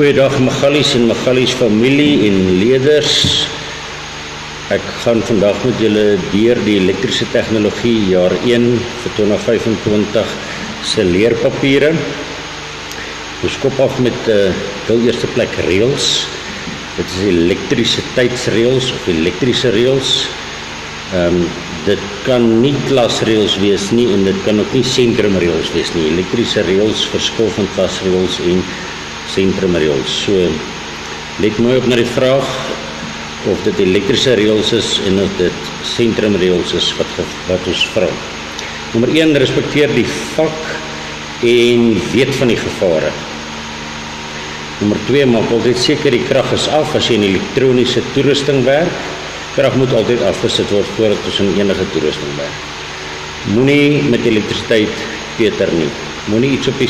Goeiedag Magalies en Magalies familie en leerders. Ek gaan vandag met julle deur die elektrische tegnologie jaar 1 vir 2025 se leerpapiere. Ons kop af met heel eerste plek reëls. Dit is elektrisiteitsreëls of elektrische reëls. Dit kan nie klasreëls wees nie en dit kan ook nie sentrumreëls wees nie. Elektrische reëls verskil van klasreëls en sentrumreëls. So, let mooi op na die vraag of dit elektrische reëls is en of dit sentrumreëls is wat ons vra. Nommer 1, respecteer die vak en weet van die gevare. Nommer 2, maak altyd seker die krag is af as jy in elektroniese toerusting werk. Krag moet altyd afgesit word voordat ons in enige toerusting werk. Moenie met elektrisiteit peter nie. Moenie iets op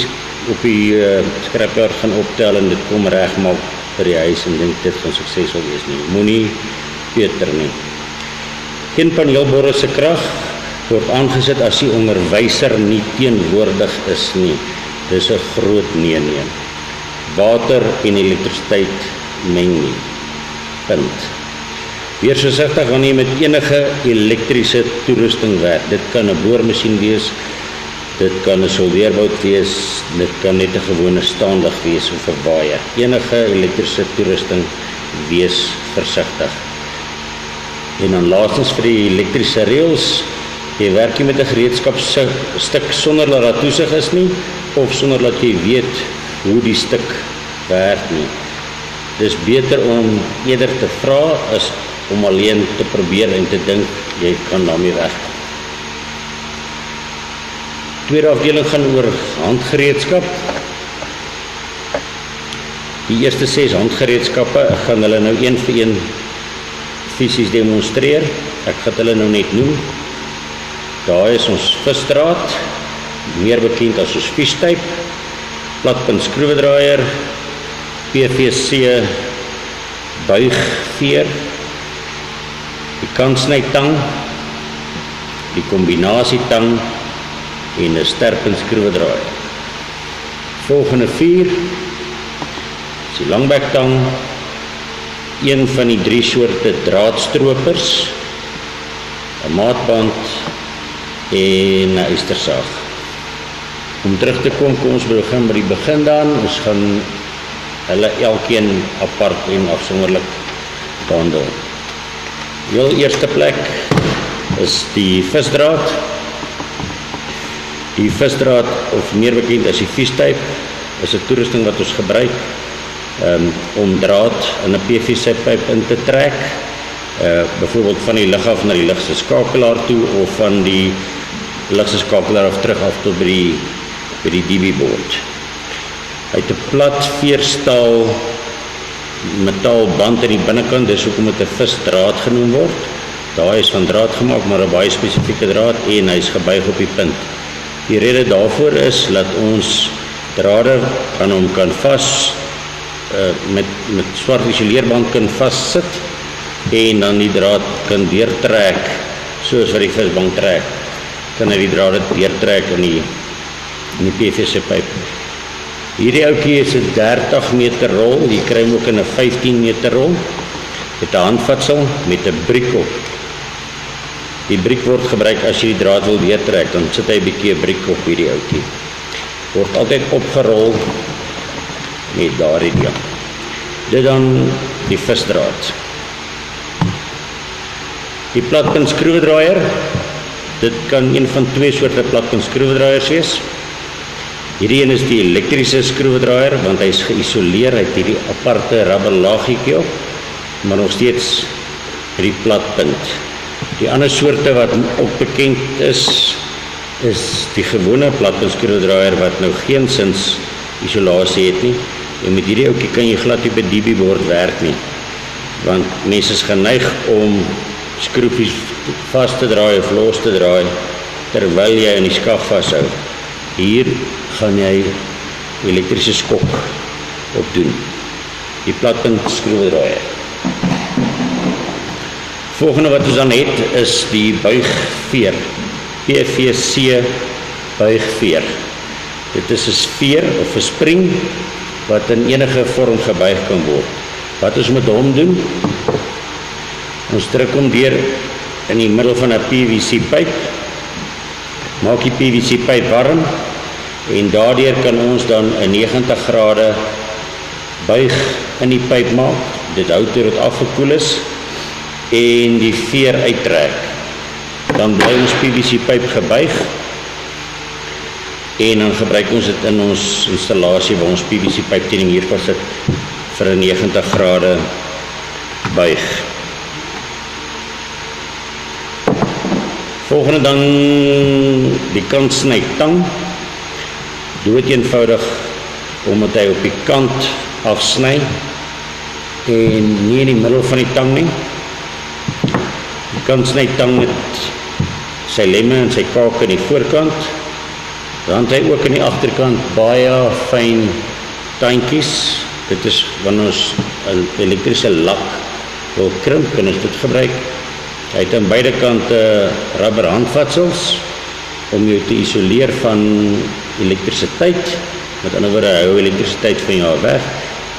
die scrapyard gaan optel en dit kom regmaak vir die huis en dink dit gaan suksesvol wees nie. Moenie peter nie. Geen paneelborde se krag word aangesit as die onderwyser nie teenwoordig is nie. Dis 'n groot nee. Water en elektrisiteit meng nie. Punt. Wees versigtig wanneer jy met enige elektriese toerusting werk. Dit kan 'n boormasjien wees, dit kan 'n soldeerbout wees, dit kan net 'n gewone staandig wees of 'n waaier. Enige elektriese toerusting, wees versigtig. En dan laastens vir die elektriese reëls, jy werk nie met 'n gereedskapsstuk sonder dat daar toesig is nie, of sonder dat jy weet hoe die stuk werk nie. Dis beter om eerder te vra as om alleen te probeer en te dink jy kan daarmee weg. Tweede afdeling gaan oor handgereedskap. Die eerste 6 handgereedskappe, ek gaan hulle nou een vir een fisies demonstreer. Ek gaan hulle nou net noem. Daar is ons visdraad, meer bekend as ons vistyp, platpunt skroewedraaier, PVC buigveer, die kantsnytang, die kombinasietang en 'n sterpunt skroewedraaier. Volgende 4 is die langbektang, een van die 3 soorte draadstropers, 'n maatband en 'n ystersaag. Om terug te kom ons begin by die begin dan. Ons gaan hulle elkeen apart en afsonderlik behandel. Heel eerste plek is die visdraad. Die visdraad, of meer bekend as die vistyp, is 'n toerusting wat ons gebruik om draad in 'n PVC-pyp in te trek, byvoorbeeld van die lig af na die ligse skakelaar toe, of van die ligse skakelaar af terug af tot by die DB-board. Hy het 'n plat veerstaal metaalband aan die binnekant, dis hoekom dit 'n visdraad genoem word. Daai is van draad gemaak, maar 'n baie spesifieke draad, en hy is gebuig op die punt. Die rede daarvoor is dat ons drade aan hom kan met swart isoleerband kan vassit en dan die draad kan deurtrek soos wat die visbank trek. Kan hy die drade deurtrek in die PVC-pyp. Hierdie ouetjie is 'n 30 meter rol, jy kry hom ook in 'n 15 meter rol met 'n handvatsel met 'n briek op. Die briek word gebruik as jy die draad wil deurtrek, dan sit hy 'n bietjie 'n briek op hierdie ouetjie. Word altyd opgerol met daardie ding. Dit dan die visdraad. Die platpunt skroewedraaier, dit kan een van 2 soorte platpunt skroewedraaiers wees. Hierdie een is die elektriese skroewedraaier, want hy is geïsoleer, hy het hierdie aparte rubber laagietjie op, maar nog steeds die platpunt. Die ander soorte wat ook bekend is die gewone platpunt skroewedraaier wat nou geensins isolasie het nie. En met hierdie ouetjie kan jy glad nie by DB-bord werk nie, want mense is geneig om skroefies vas te draai of los te draai terwyl jy in die skaf vashou. Hier gaan jy elektriese skok opdoen. Die platpunt skroewedraaier. Volgende wat ons dan het is die buigveer. PVC buigveer. Dit is 'n speer of 'n spring wat in enige vorm gebuig kan word. Wat ons met hom doen? Ons druk hom deur in die middel van 'n PVC pyp, maak die PVC pyp warm en daardeur kan ons dan 'n 90 grade buig in die pyp maak. Dit hou tot dit afgekoel is en die veer uittrek. Dan bly ons PVC pyp gebuig en dan gebruik ons dit in ons installasie waar ons PVC pyp teen die muur vassit vir 'n 90 grade buig. Volgende dan die kantsnytang. Dood eenvoudig omdat hy op die kant afsny en nie in die middel van die tang nie. Die kantsnytang met sy lemme en sy kaak in die voorkant. Dan het hy ook in die agterkant baie fyn tandjies. Dit is wanneer ons 'n elektriese lak wil krimp, kan ons dit gebruik. Hy het aan beide kante rubber handvatsels om jou te isoleer van elektrisiteit. Met ander woorde, hou elektrisiteit van jou weg.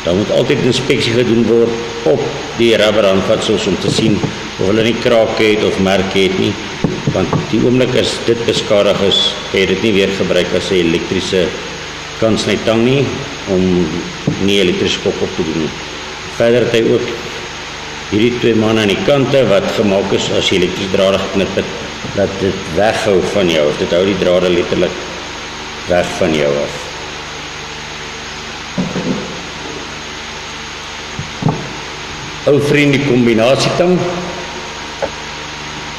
Dan moet altyd inspeksie gedoen word op die rubber handvatsels om te sien of hulle nie krake het of merke het nie. Want die oomblik as dit beskadig is, kan jy dit nie weer gebruik as 'n elektriese kantsnytang nie, om nie elektriese skok op te doen. Verder het hy ook hierdie twee manne aan die kante wat gemaak is as jy elektrische drade geknip het, dat dit weghou van jou. Dit hou die drade letterlik weg van jou af. Ou vriend, die kombinasietang.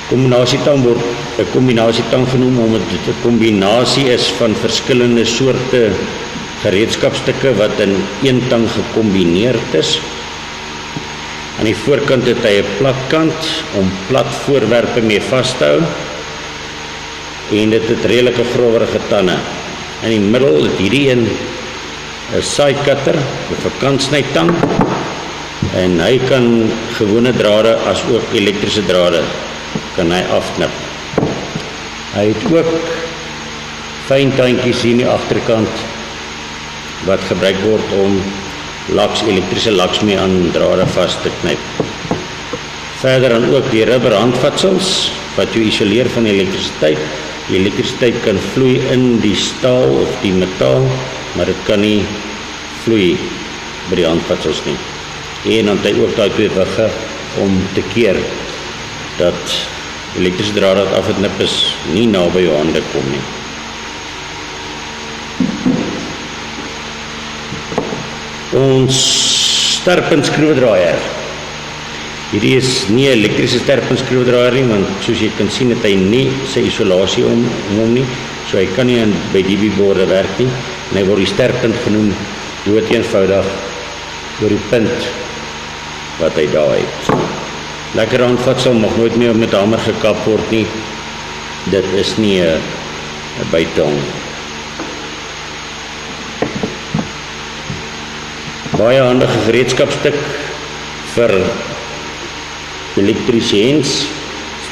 Kombinasietang word 'n kombinasietang genoem omdat dit 'n kombinasie is van verskillende soorte gereedskapstukke wat in een tang gekombineerd is. Aan die voorkant het hy 'n platkant om plat voorwerpe mee vas te hou en dit het redelike growerige tande. In die middel het hierdie een 'n side cutter of 'n kantsnytang en hy kan gewone drade as ook elektriese drade kan hy afknip. Hy het ook fyn tandjies hier in die agterkant wat gebruik word om elektriese laks mee aan drade vas te knyp. Verder dan ook die rubber handvatsels wat jou isoleer van elektrisiteit. Die elektrisiteit kan vloei in die staal of die metaal, maar dit kan nie vloei by die handvatsels nie. En dan het hy ook daai twee wigge om te keer dat elektrische drade wat afgeknip is nie naby jou hande kom nie. Ons sterpunt skroewedraaier. Hierdie is nie 'n elektriese sterpunt skroewedraaier nie, want soos jy kan sien het hy nie sy isolasie om hom nie, so hy kan nie by DB borde werk nie, en hy word die sterpunt genoem dood eenvoudig oor die punt wat hy daar het. Lekker handvatsel mag nooit meer met hamer gekap word nie. Dit is nie 'n bytong. Baie handige gereedskapstuk vir elektriesiens,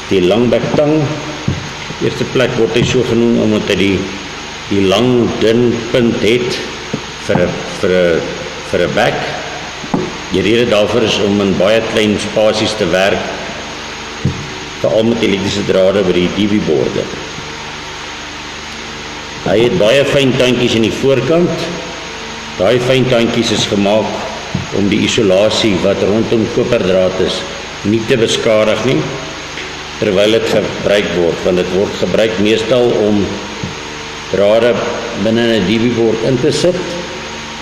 die langbektang. Eerste plek word hy so genoem omdat hy die lang dun punt het vir 'n bek. Die rede daarvoor is om in baie klein spasies te werk, veral met elektriese drade by die DB-borde. Hy het baie fyn tandjies in die voorkant. Daai fyn tandjies is gemaak om die isolasie wat rondom koperdraad is nie te beskadig nie, terwyl dit gebruik word, want dit word gebruik meestal om drade binne 'n DB-bord in te sit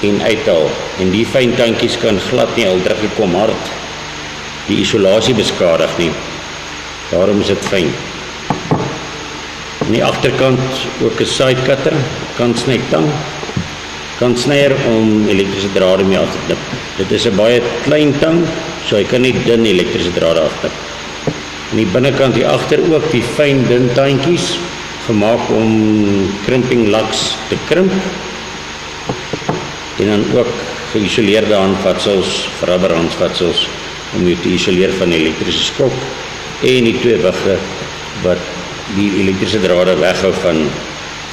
en uithaal, en die fyn tandjies kan glad nie, al druk ek hom hard, die isolasie beskadig nie. Daarom is dit fyn. Aan die agterkant ook 'n side cutter, kantsnyer om elektriese drade mee af te knip. Dit is 'n baie klein tang, so hy kan nie dun elektriese drade afknip. Aan die binnekant hier agter ook die fyn dun tandjies, gemaak om crimping laks te krimp. En dan ook geïsoleerde handvatsels, rubber handvatsels, om jou te isoleer van elektriese skok, en die twee wigge wat die elektriese drade weghou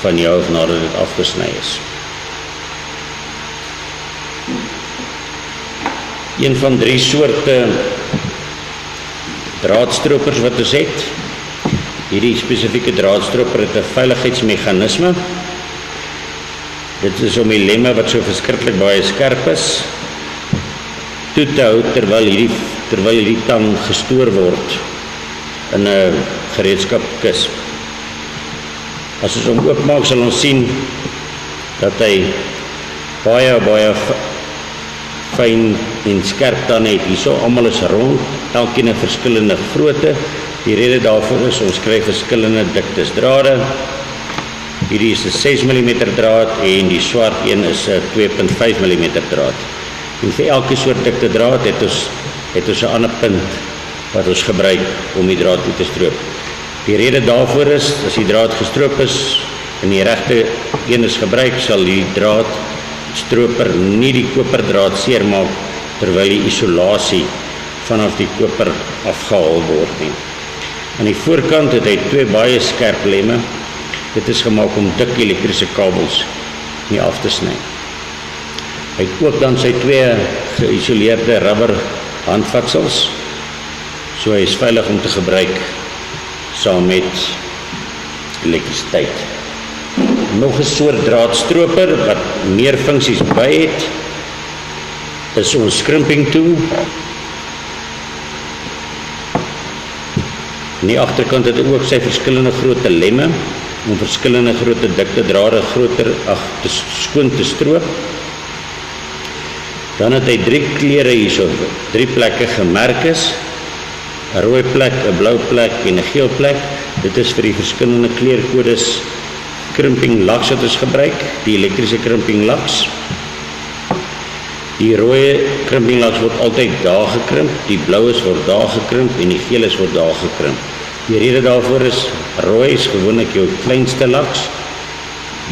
van jou of nadat dit afgesny is. een van 3 soorte draadstropers wat ons het. Hierdie spesifieke draadstroper het 'n veiligheidsmeganisme. Dit is om die lemme wat so verskriklik baie skerp is, toe te hou terwyl hierdie tang gestoor word in 'n gereedskapkis. As ons hom oopmaak, sal ons sien dat hy baie fyn en skerp tande het. Hierso almal is rond, elkeen 'n verskillende grootte. Die rede daarvoor is ons kry verskillende diktes drade. Hierdie is 'n 6 mm draad en die swart een is 'n 2.5 mm draad. En vir elke soort dikte draad het ons 'n ander punt wat ons gebruik om die draad uit te stroop. Die rede daarvoor is, as die draad gestroop is en die regte een is gebruik, sal die draadstroper nie die koperdraad seermaak terwyl die isolasie vanaf die koper afgehaal word nie. Aan die voorkant het hy 2 baie skerp lemme. Dit is gemaak om dik elektriese kabels nie af te sny. Hy het ook dan sy 2 geïsoleerde rubber handvatsels, so hy is veilig om te gebruik saam met elektrisiteit. Nog 'n soort draadstroper wat meer funksies by het, is ons scrimping tool. Aan die agterkant het hy ook sy verskillende grootte lemme om verskillende grootte dikte drade skoon te stroop. Dan het hy 3 kleure hierso, 3 plekke gemerk is, 'n rooi plek, 'n blou plek en 'n geel plek. Dit is vir die verskillende kleurkodes crimping laks wat ons gebruik, die elektriese crimping laks. Die rooi crimping laks word altyd daar gekrimp, die blaues word daar gekrimp en die geeles word daar gekrimp. Die rede daarvoor is, rooi is gewoonlik jou kleinste laks,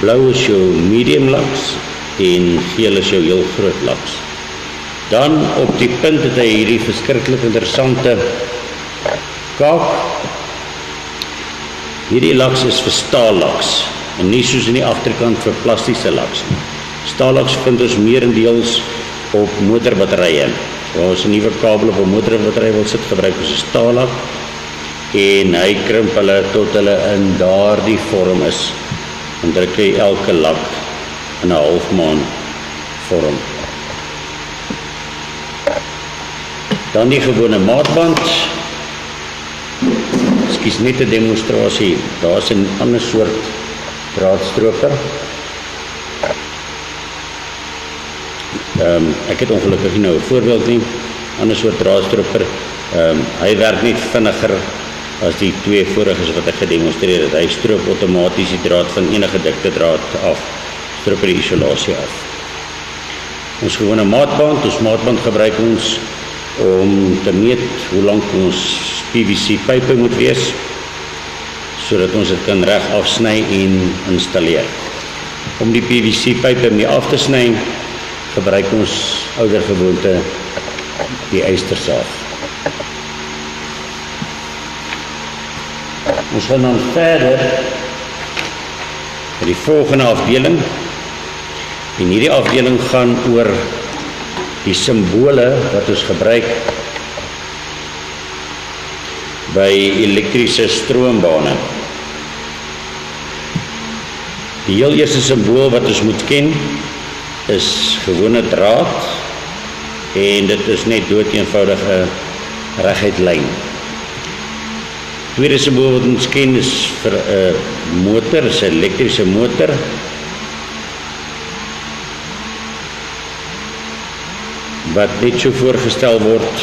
blou is jou medium laks en geel is jou heel groot laks. Dan op die punt het hy hierdie verskriklik interessante kaak. Hierdie laks is vir staallaks en nie soos in die agterkant vir plastiese laks nie. Staallaks vind ons meerendeels op motorbatterye. Waar ons 'n nuwe kabel op 'n motorbattery wil sit, gebruik ons 'n staallak en hy krimp hulle tot hulle in daardie vorm is. En druk jy elke lak in 'n halfmaan vorm. Dan die gewone maatband. Ekskuus, net 'n demonstrasie. Daar's 'n ander soort draadstroper. Ek het ongelukkig nie nou 'n voorbeeld nie. Ander soort draadstroper. Hy werk net vinniger as die 2 voriges wat ek gedemonstreer het. Hy stroop outomaties die draad van enige dikte draad af. Stroop die isolasie af. Ons gewone maatband. Ons maatband gebruik ons om te meet hoe lank ons PVC pype moet wees, sodat ons dit kan reg afsny en installeer. Om die PVC pype mee af te sny, gebruik ons oudergewoonte die ystersaag. Ons gaan dan verder met die volgende afdeling. En hierdie afdeling gaan oor die simbole wat ons gebruik by elektriese stroombane. Die heel eerste simbool wat ons moet ken is gewone draad en dit is net doodeenvoudig 'n reguit lyn. Tweede simbool wat ons ken is vir 'n motor, is 'n elektriese motor. Wat net so voorgestel word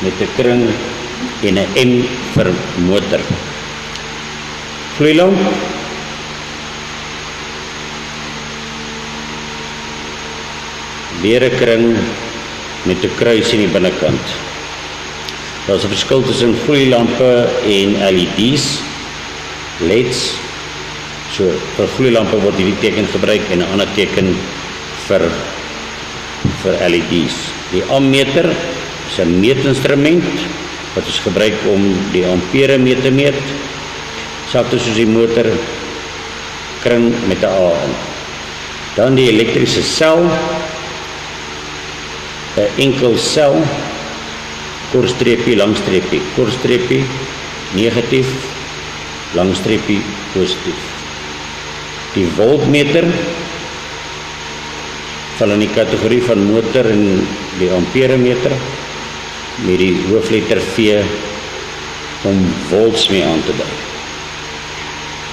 met 'n kring en 'n M vir motor. Gloeilamp. Weer 'n kring met 'n kruis aan die binnekant. Daar's 'n verskil tussen gloeilampe en LED's, LEDs. So vir gloeilampe word hierdie teken gebruik en 'n ander teken vir LED's. Die ammeter is 'n meetinstrument wat ons gebruik om die ampere mee te meet. Selfs soos die motor kring met 'n A in. Dan die elektriese sel. 'n enkel sel, korstreepie, langstreepie, korstreepie, negatief, langstreepie, positief. Die voltmeter val in die kategorie van motor en die amperemeter met die hoofletter V om volts mee aan te dui.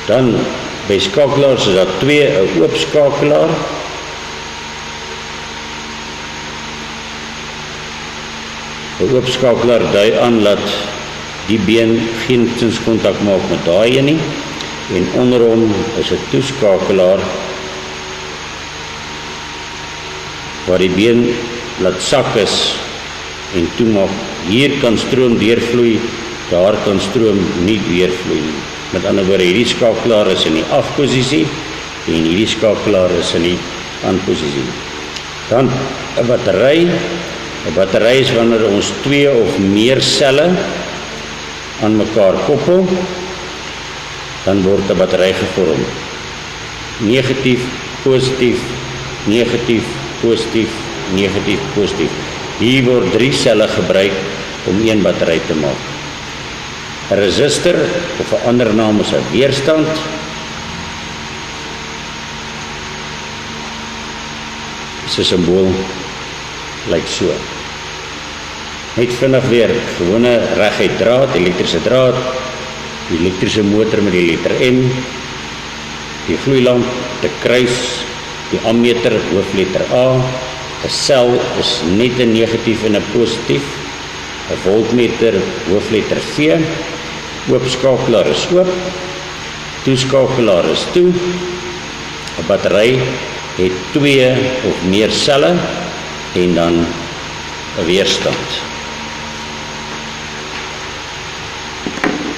Dan by skakelaars is daar 2, 'n oop skakelaar dui aan dat die been geen kontak maak met daai een nie, en onder hom is 'n toeskakelaar waar die been laat sak is en toemaak. Hier kan stroom deurvloei, daar kan stroom nie deurvloei nie. Met ander woorde, hierdie skakelaar is in die afposisie en hierdie skakelaar is in die aanposisie. Dan 'n battery. 'n battery is wanneer ons 2 of meer selle aan mekaar koppel, dan word 'n battery gevorm. Negatief, positief, negatief, positief, negatief, positief. Hier word 3 selle gebruik om 1 battery te maak. 'n resistor, of 'n ander naam is 'n weerstand. Dis 'n simbool lyk so. Net vinnig weer, gewone reguit draad, elektriese draad, die elektriese motor met die letter M, die gloeilamp, die kruis, die ammeter, hoofletter A, 'n sel is net 'n negatief en 'n positief, 'n voltmeter, hoofletter V, oopskakelaar is oop, toeskakelaar is toe, 'n battery het 2 of meer selle en dan 'n weerstand.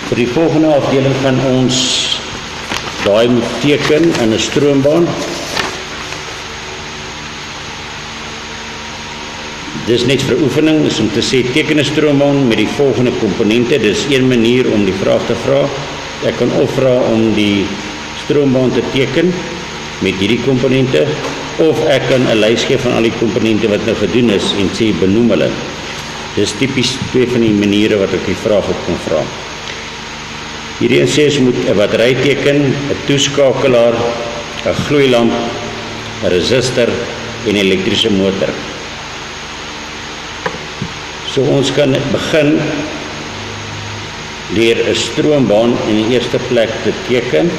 Vir die volgende afdeling gaan ons daai moet teken in 'n stroombaan. Dis net vir oefening, is om te sê teken 'n stroombaan met die volgende komponente. Dis een manier om die vraag te vra. Ek kan of vra om die stroombaan te teken met hierdie komponente, of ek kan 'n lys gee van al die komponente wat nou gedoen is en sê benoem hulle. Dis tipies 2 van die maniere wat ek die vraag op kan vra. Hierdie sê ons moet 'n battery teken, 'n toeskakelaar, 'n gloeilamp, 'n resistor en 'n elektriese motor. So ons kan begin deur 'n stroombaan in die eerste plek te teken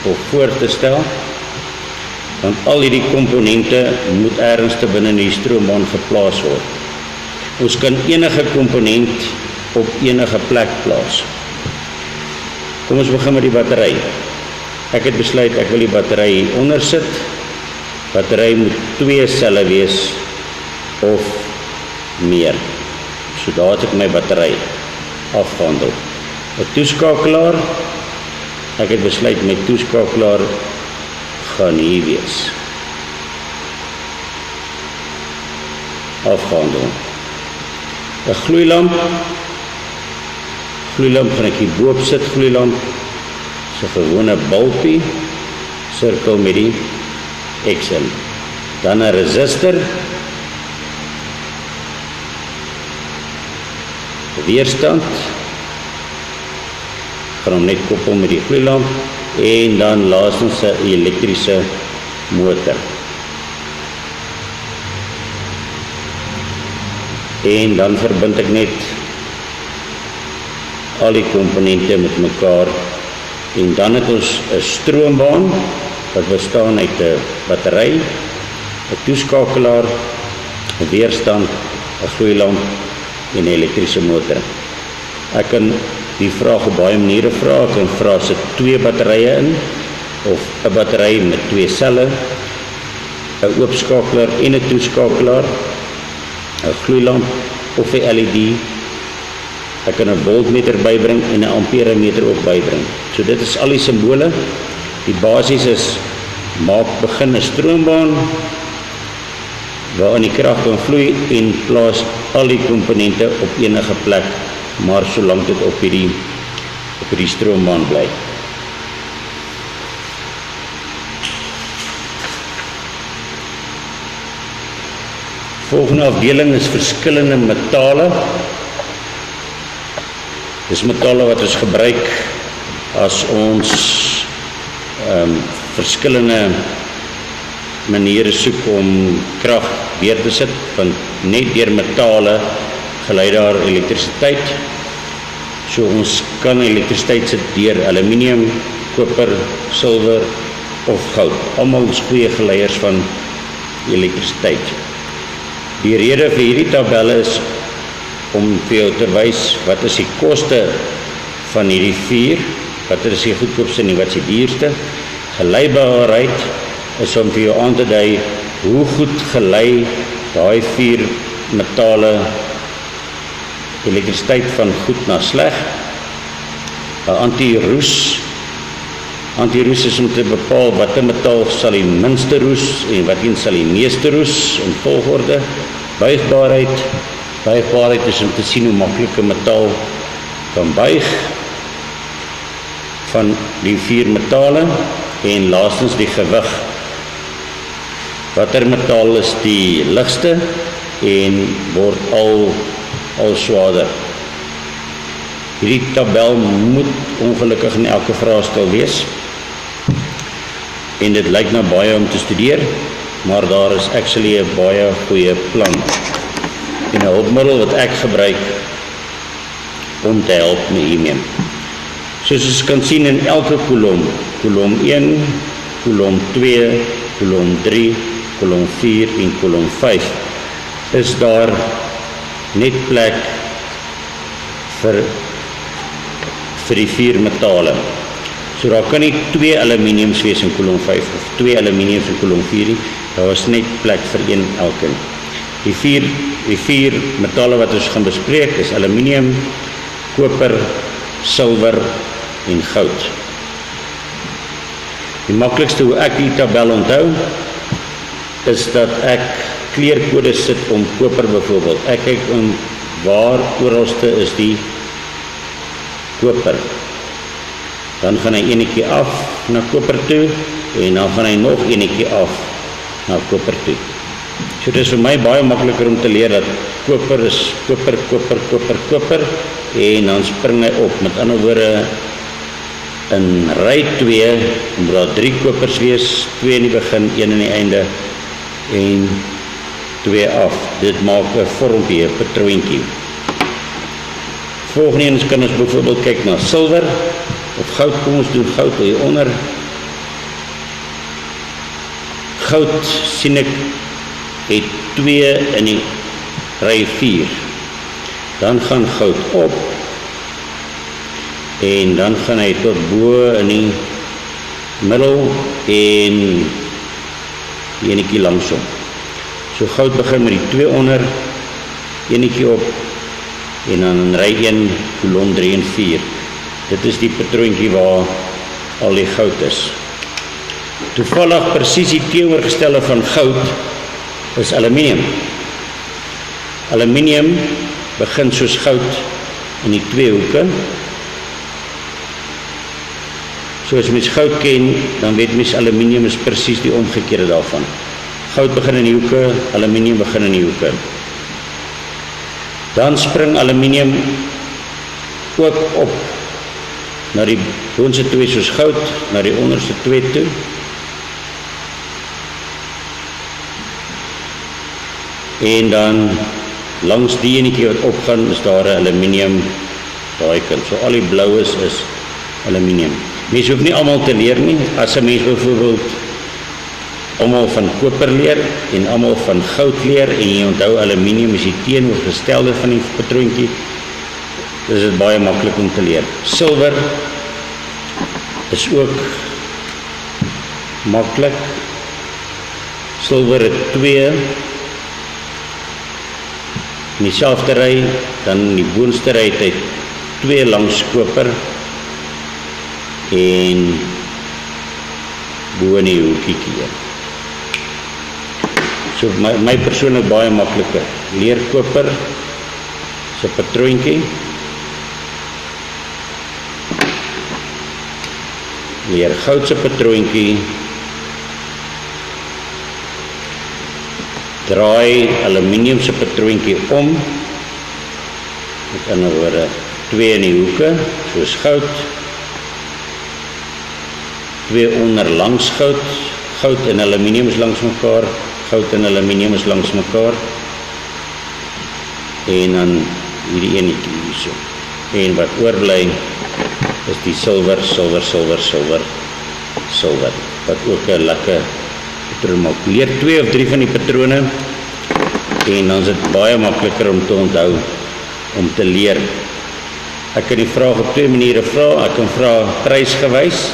of voor te stel, want al hierdie komponente moet ergens te binne in die stroombaan geplaas word. Ons kan enige komponent op enige plek plaas. Kom ons begin met die battery. Ek het besluit ek wil die battery hier onder sit. Battery moet 2 selle wees of meer. So daar het ek my battery afgehandel. 'n toeskakelaar. Ek het besluit my toeskakelaar gaan hier wees. Afgehandel. 'n gloeilamp. Gloeilamp gaan ek hier boop sit, gloeilamp. So 'n gewone bulbie, sirkel met die X in. Dan 'n resistor. Weerstand. Gaan hom net koppel met die gloeilamp. En dan laastens 'n elektriese motor. En dan verbind ek net al die komponente met mekaar, en dan het ons 'n stroombaan wat bestaan uit 'n battery, 'n toeskakelaar, 'n weerstand, 'n gloeilamp en 'n elektriese motor. Ek kan die vraag op baie maniere vra. Ek kan vra sit 2 batterye in, of 'n battery met 2 selle, 'n oopskakelaar en 'n toeskakelaar, 'n gloeilamp of 'n LED. Ek kan 'n voltmeter bybring en 'n amperemeter ook bybring. So dit is al die simbole. Die basis is begin 'n stroombaan waarin die krag kan vloei en plaas al die komponente op enige plek, maar solank dit op hierdie stroombaan bly. Volgende afdeling is verskillende metale. Dis metale wat ons gebruik as ons verskillende maniere soek om krag weer te sit, want net deur metale gelei daar elektrisiteit. So ons kan elektrisiteit sit deur aluminium, koper, silwer of goud. Almal is goeie geleiers van elektrisiteit. Die rede vir hierdie tabelle is om vir jou te wys wat is die koste van hierdie vier, wat is die goedkoopste en wat is die duurste. Geleibaarheid is om vir jou aan te dui hoe goed gelei daai vier metale elektrisiteit van goed na sleg. Anti-roes is om te bepaal watter metaal sal die minste roes en wat een sal die meeste roes in volgorde. Buigbaarheid is om te sien hoe maklik 'n metaal kan buig van die vier metale. En laastens die gewig. Watter metaal is die ligste en word al swaarder. Hierdie tabel moet ongelukkig in elke vraestel wees. En dit lyk na baie om te studeer, maar daar is actually 'n baie goeie plan. En 'n hulpmiddel wat ek gebruik om te help met hiermee. Soos ons kan sien in elke kolom 1, kolom 2, kolom 3, kolom 4 en kolom 5, is daar net plek vir die vier metale. So daar kan nie 2 aluminiums wees in kolom 5 of 2 aluminiums in kolom 4 nie. Daar is net plek vir een elkeen. Die vier metale wat ons gaan bespreek is aluminium, koper, silwer en goud. Die maklikste hoe ek die tabel onthou is dat ek kleurkodes sit om koper byvoorbeeld. Ek kyk om waar oralste is die koper. Dan gaan hy enetjie af na koper toe en dan gaan hy nog enetjie af na koper toe. So dit is vir my baie makliker om te leer dat koper is koper en dan spring hy op. Met ander woorde, in ry 2 moet daar 3 kopers wees, 2 in die begin, 1 in die einde en 2 af. Dit maak 'n vormpie, 'n patroontjie. Volgende eens kan ons byvoorbeeld kyk na silwer of goud. Kom ons doen goud hieronder. Goud sien ek het 2 in die ry 4. Dan gaan goud op en dan gaan hy tot bo in die middel en enetjie langsom. So goud begin met die 2 onder, enetjie op en dan in ry 1 kolom 3 en 4. Dit is die patroontjie waar al die goud is. Toevallig presies die teenoorgestelde van goud is aluminium. Aluminium begin soos goud in die 2 hoeke. So as mens goud ken, dan weet mens aluminium is presies die omgekeerde daarvan. Goud begin in die hoeke, aluminium begin in die hoeke. Dan spring aluminium ook op na die boonste 2 soos goud, na die onderste 2 toe. En dan langs die enetjie wat opgaan, is daar 'n aluminium daai kant. So al die blaues is aluminium. Mens hoef nie almal te leer nie. As 'n mens byvoorbeeld almal van koper leer en almal van goud leer en jy onthou aluminium is die teenoorgestelde van die patroontjie, is dit baie maklik om te leer. Silwer is ook maklik. Silwer het 2 in dieselfde ry, dan in die boonste ry het hy 2 langs koper en bo in die hoekietjie. So my persoonlik baie makliker. Leer koper se patroontjie. Leer goud se patroontjie. draai aluminium se patroontjie om, met ander woorde 2 in die hoeke, soos goud, 2 onder langs goud, goud en aluminium is langs mekaar, goud en aluminium is langs mekaar, en dan hierdie enetjie hierso. En wat oorbly is die silwer, wat ook 'n lekker patroon maak. Leer 2 of 3 van die patrone en dan is dit baie makliker om te onthou, om te leer. Ek kan die vraag op 2 maniere vra. Ek kan vra prysgewys,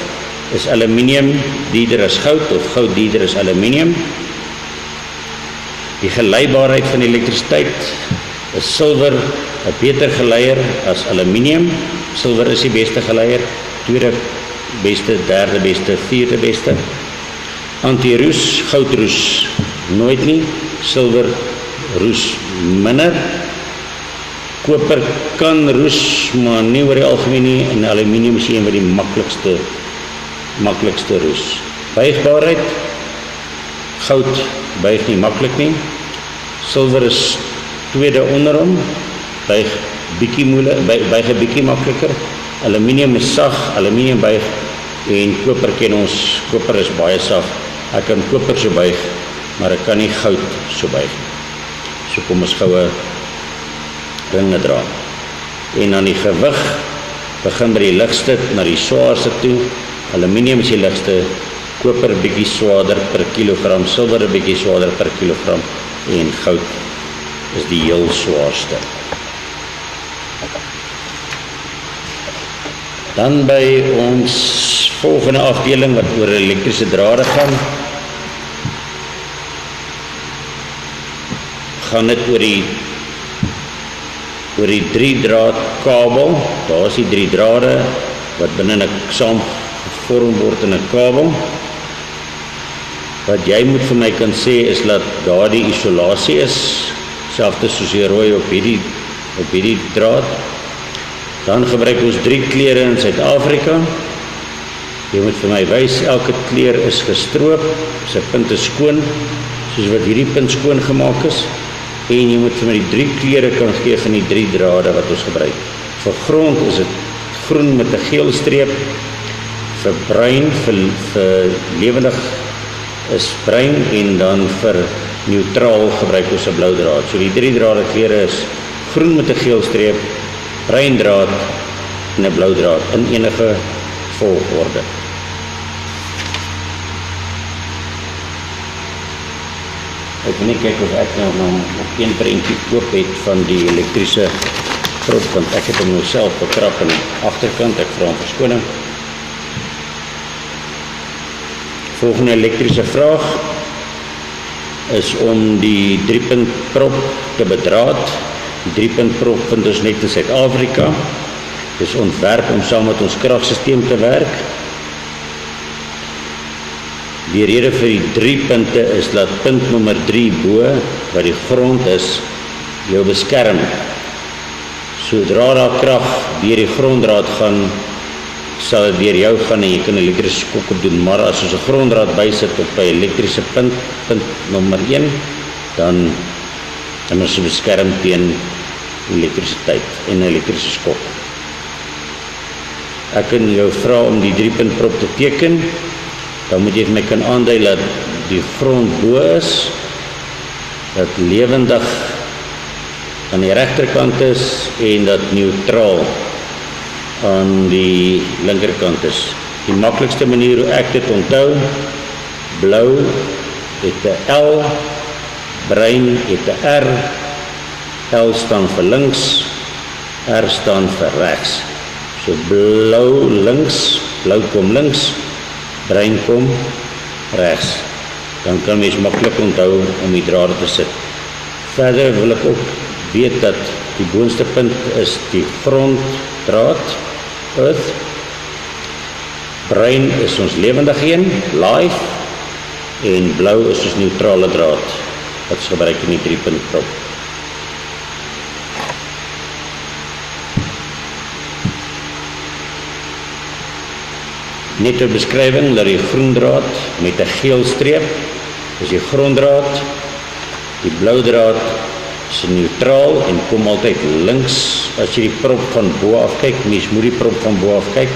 is aluminium duurder as goud of goud duurder as aluminium? Die geleibaarheid van elektrisiteit, is silwer 'n beter geleier as aluminium? Silwer is die beste geleier, tweede beste, derde beste, vierde beste. Anti-roes, goud roes nooit nie, silwer roes minder. Koper kan roes, maar nie oor die algemeen nie, en aluminium is een van die maklikste roes. Buigbaarheid, goud buig nie maklik nie, silwer is tweede onder hom, buig 'n bietjie makliker, aluminium is sag, aluminium buig, en koper ken ons, koper is baie sag, ek kan koper so buig, maar ek kan nie goud so buig nie. So kom ons goue ringe dra. En dan die gewig, begin by die ligste na die swaarste toe, aluminium is die ligste, koper bietjie swaarder per kilogram, silwer 'n bietjie swaarder per kilogram, en goud is die heel swaarste. Dan by ons volgende afdeling wat oor elektriese drade gaan dit oor die 3-draad kabel. Daar is die 3 drade wat binne saam gevorm word in 'n kabel. Wat jy moet vir my kan sê is dat daar die isolasie is, selfs soos die rooi op hierdie draad. Dan gebruik ons 3 kleure in Suid-Afrika. Jy moet vir my wys, elke kleur is gestroop, sy punt is skoon, soos wat hierdie punt skoon gemaak is. En jy moet vir my die 3 kleure kan gee van die 3 drade wat ons gebruik. Vir grond is dit groen met 'n geel streep, vir bruin, vir lewendig is bruin, en dan vir neutraal gebruik ons 'n blou draad. So die 3 drade kleure is groen met 'n geel streep, bruin draad en 'n blou draad in enige volgorde. Ek wil net kyk of ek nou op een prentjie koop het van die elektriese prop, want ek het hom nou self bekrap aan die agterkant, ek vra om verskoning. Volgende elektriese vraag is om die 3-punt prop te bedraad. Die 3-punt prop vind ons net in Suid-Afrika. Dit is ontwerp om saam met ons kragsisteem te werk. Die rede vir die 3 punte is dat punt nommer 3 bo, wat die grond is, jou beskerm. Sodra daar krag deur die gronddraad gaan, sal dit deur jou gaan en jy kan elektriese skok opdoen, maar as ons 'n gronddraad bysit op 'n elektriese punt nommer 1, dan ons beskerm teen elektrisiteit en elektriese skok. Ek kan jou vra om die 3-punt prop te teken, dan moet jy vir my kan aandui dat die grond bo is, dat lewendig aan die regterkant is en dat neutraal aan die linkerkant is. Die maklikste manier hoe ek dit onthou, blou het 'n L, bruin het 'n R, L staan vir links, R staan vir regs. So blou links, blou kom links, bruin kom regs. Dan kan mens maklik onthou om die drade te sit. Verder wil ek ook weet dat die boonste punt is die gronddraad, earth. Bruin is ons lewendige een, live, en blou is ons neutrale draad wat ons gebruik in die 3-punt prop. Net 'n beskrywing dat die groen draad met 'n geel streep is die gronddraad, Die blou draad is neutraal en kom altyd links as jy die prop van bo af kyk. Mens moet die prop van bo af kyk.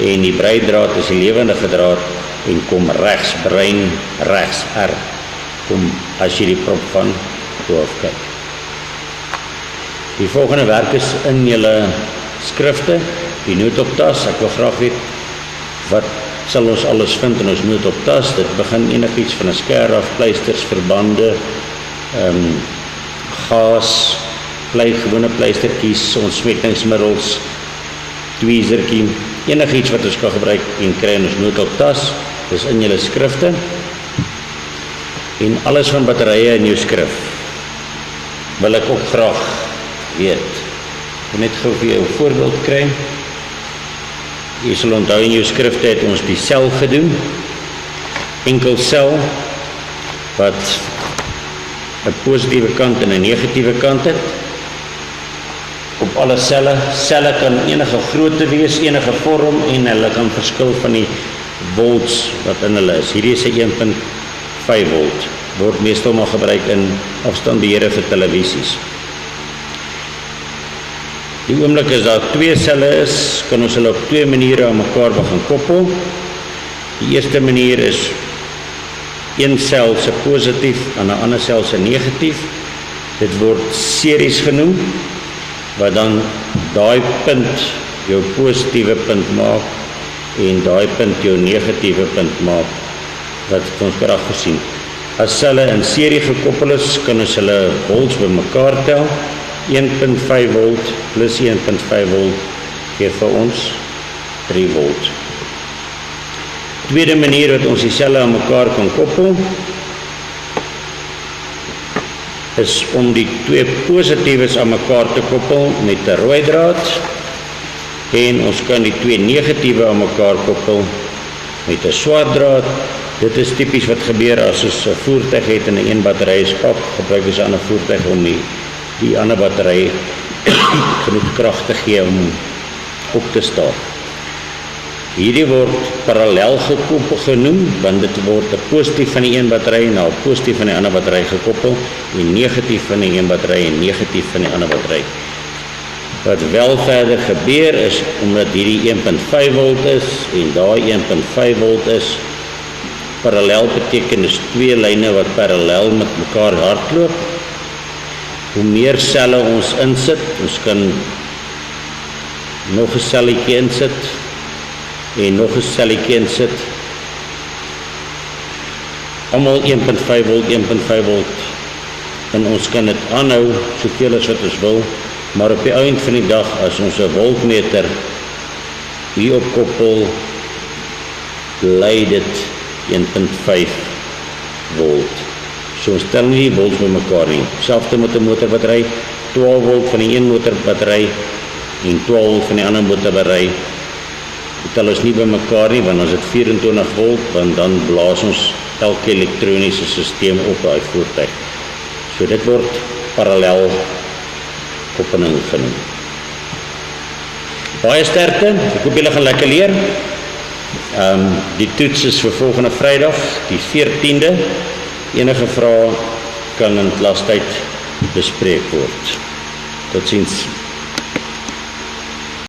En die breidraad is die lewendige draad en kom regs, brein regs, R. Kom as jy die prop van bo af kyk. Die volgende werk is in julle skrifte, die noodoptas. Ek wil graag weet, wat sal ons alles vind in ons noodoptas? Dit begin enigiets van 'n skeraf, pleisters, verbande, gaas, gewone pleistertjies, ontsmettingsmiddels, tweezertjie, enigiets wat ons kan gebruik en kry in ons noodoptas, dis in julle skrifte. En alles van batterye in jou skrif wil ek ook graag weet. Ek wil net gou vir jou 'n voorbeeld kry. Jy sal onthou in jou skrifte het ons die sel gedoen. Enkel sel wat 'n positiewe kant en 'n negatiewe kant het. Op alle selle kan enige grootte wees, enige vorm en hulle kan verskil van die volts wat in hulle is. Hierdie is 'n 1.5 volt. Word meestal maar gebruik in afstandbeheer vir televisies. Die oomblik as daar 2 selle is, kan ons hulle op 2 maniere aan mekaar begin koppel. Die eerste manier is een sel se positief en 'n ander sel se negatief. Dit word series genoem, wat dan daai punt jou positiewe punt maak en daai punt jou negatiewe punt maak, wat ons graag gesien. As selle in serie gekoppel is, kan ons hulle volts bymekaar tel. 1.5 volt plus 1.5 volt gee vir ons 3 volt. Tweede manier wat ons die selle aan mekaar kan koppel, is om die 2 positiefes aan mekaar te koppel met 'n rooi draad, en ons kan die 2 negatiewe aan mekaar koppel met 'n swart draad. Dit is tipies wat gebeur as ons 'n voertuig het en 'n battery is op, gebruik ons 'n ander voertuig om die ander battery genoeg krag te gee om op te staan. Hierdie word parallel gekoppel genoem, want dit word 'n positief van die een battery na 'n positief van die ander battery gekoppel, en negatief van die een battery en negatief van die ander battery. Wat wel verder gebeur is, omdat hierdie 1.5 volt is en daai 1.5 volt is, parallel beteken is 2 lyne wat parallel met mekaar hardloop. Hoe meer selle ons insit, ons kan nog 'n selletjie insit en nog 'n selletjie insit. Almal 1.5 volt, 1.5 volt. En ons kan dit aanhou soveel as wat ons wil, maar op die eind van die dag, as ons 'n voltmeter hier opkoppel, lei dit 1.5 volt. So ons tel nie die volts by mekaar nie. Selfs met 'n motorbattery, 12 volt van die een motorbattery en 12 volt van die ander motorbattery. Dit tel ons nie by mekaar nie, want as dit 24 volt, want dan blaas ons elke elektroniese stelsel op daai voertuig. So dit word parallel koppeling genoem. Baie sterkte, ek hoop julle gaan lekker leer. Die toets is vir volgende Vrydag, die 14de. Enige vrae kan in klastyd bespreek word. Totsiens.